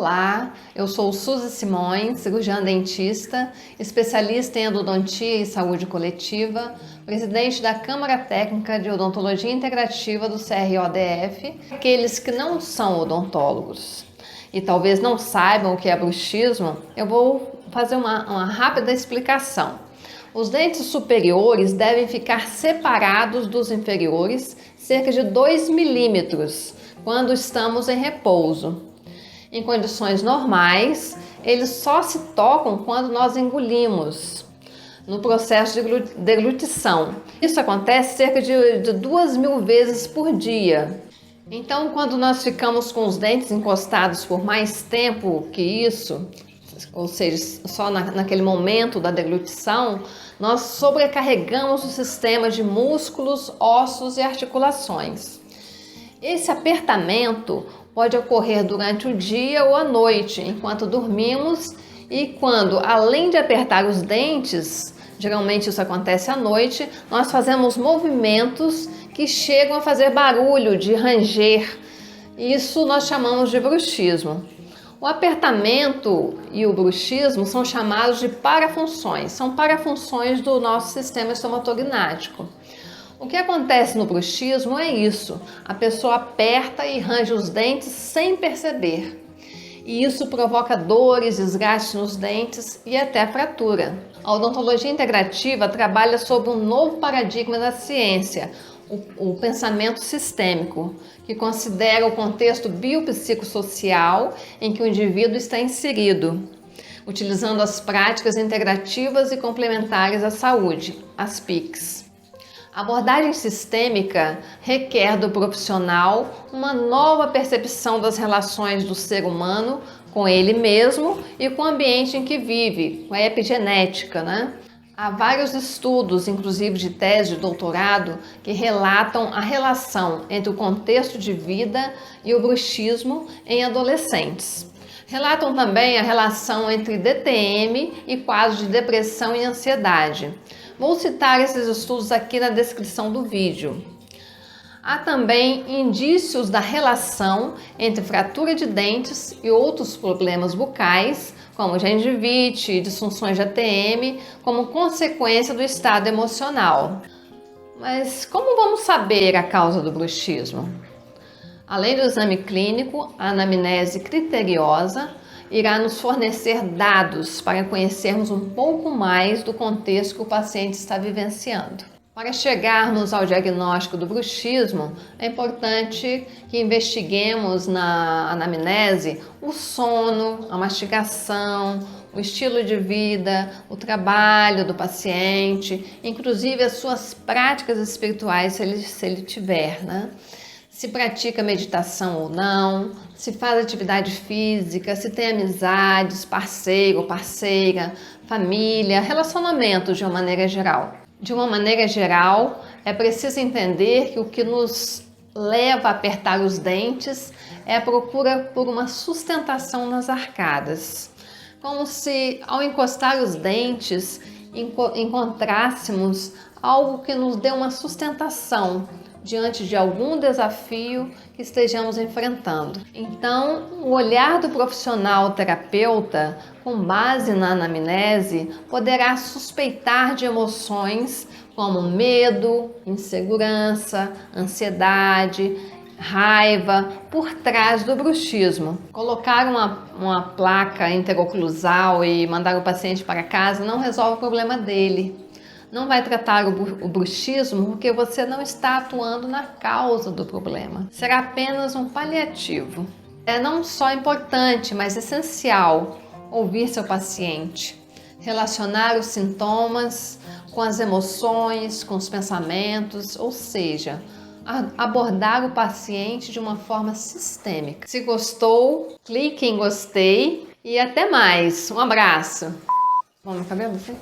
Olá, eu sou Suzy Simões, cirurgiã dentista, especialista em endodontia e saúde coletiva, presidente da Câmara Técnica de Odontologia Integrativa do CRODF. Aqueles que não são odontólogos e talvez não saibam o que é bruxismo, eu vou fazer uma rápida explicação. Os dentes superiores devem ficar separados dos inferiores cerca de 2 milímetros quando estamos em repouso. Em condições normais, eles só se tocam quando nós engolimos, no processo de deglutição. Isso acontece cerca de 2.000 vezes por dia. Então, quando nós ficamos com os dentes encostados por mais tempo que isso, ou seja, só naquele momento da deglutição, nós sobrecarregamos o sistema de músculos, ossos e articulações. Esse apertamento pode ocorrer durante o dia ou a noite, enquanto dormimos, e quando, além de apertar os dentes, geralmente isso acontece à noite, nós fazemos movimentos que chegam a fazer barulho, de ranger. Isso nós chamamos de bruxismo. O apertamento e o bruxismo são chamados de parafunções, são parafunções do nosso sistema estomatognático. O que acontece no bruxismo é isso, a pessoa aperta e range os dentes sem perceber. E isso provoca dores, desgaste nos dentes e até fratura. A odontologia integrativa trabalha sob um novo paradigma da ciência, o pensamento sistêmico, que considera o contexto biopsicossocial em que o indivíduo está inserido, utilizando as práticas integrativas e complementares à saúde, as PICs. A abordagem sistêmica requer do profissional uma nova percepção das relações do ser humano com ele mesmo e com o ambiente em que vive, com a epigenética, né? Há vários estudos, inclusive de tese de doutorado, que relatam a relação entre o contexto de vida e o bruxismo em adolescentes. Relatam também a relação entre DTM e quadros de depressão e ansiedade. Vou citar esses estudos aqui na descrição do vídeo. Há também indícios da relação entre fratura de dentes e outros problemas bucais, como gengivite e disfunções de ATM, como consequência do estado emocional. Mas como vamos saber a causa do bruxismo? Além do exame clínico, a anamnese criteriosa irá nos fornecer dados para conhecermos um pouco mais do contexto que o paciente está vivenciando. Para chegarmos ao diagnóstico do bruxismo, é importante que investiguemos na anamnese o sono, a mastigação, o estilo de vida, o trabalho do paciente, inclusive as suas práticas espirituais, se ele tiver, né? Se pratica meditação ou não, se faz atividade física, se tem amizades, parceiro, parceira, família, relacionamentos de uma maneira geral. De uma maneira geral, é preciso entender que o que nos leva a apertar os dentes é a procura por uma sustentação nas arcadas. Como se, ao encostar os dentes, encontrássemos algo que nos dê uma sustentação diante de algum desafio que estejamos enfrentando. Então, o olhar do profissional terapeuta, com base na anamnese, poderá suspeitar de emoções como medo, insegurança, ansiedade, raiva por trás do bruxismo. Colocar uma placa interoclusal e mandar o paciente para casa não resolve o problema dele. Não vai tratar o bruxismo porque você não está atuando na causa do problema. Será apenas um paliativo. É não só importante, mas essencial ouvir seu paciente, relacionar os sintomas com as emoções, com os pensamentos, ou seja, abordar o paciente de uma forma sistêmica. Se gostou, clique em gostei e até mais. Um abraço. Bom, meu cabelo, assim?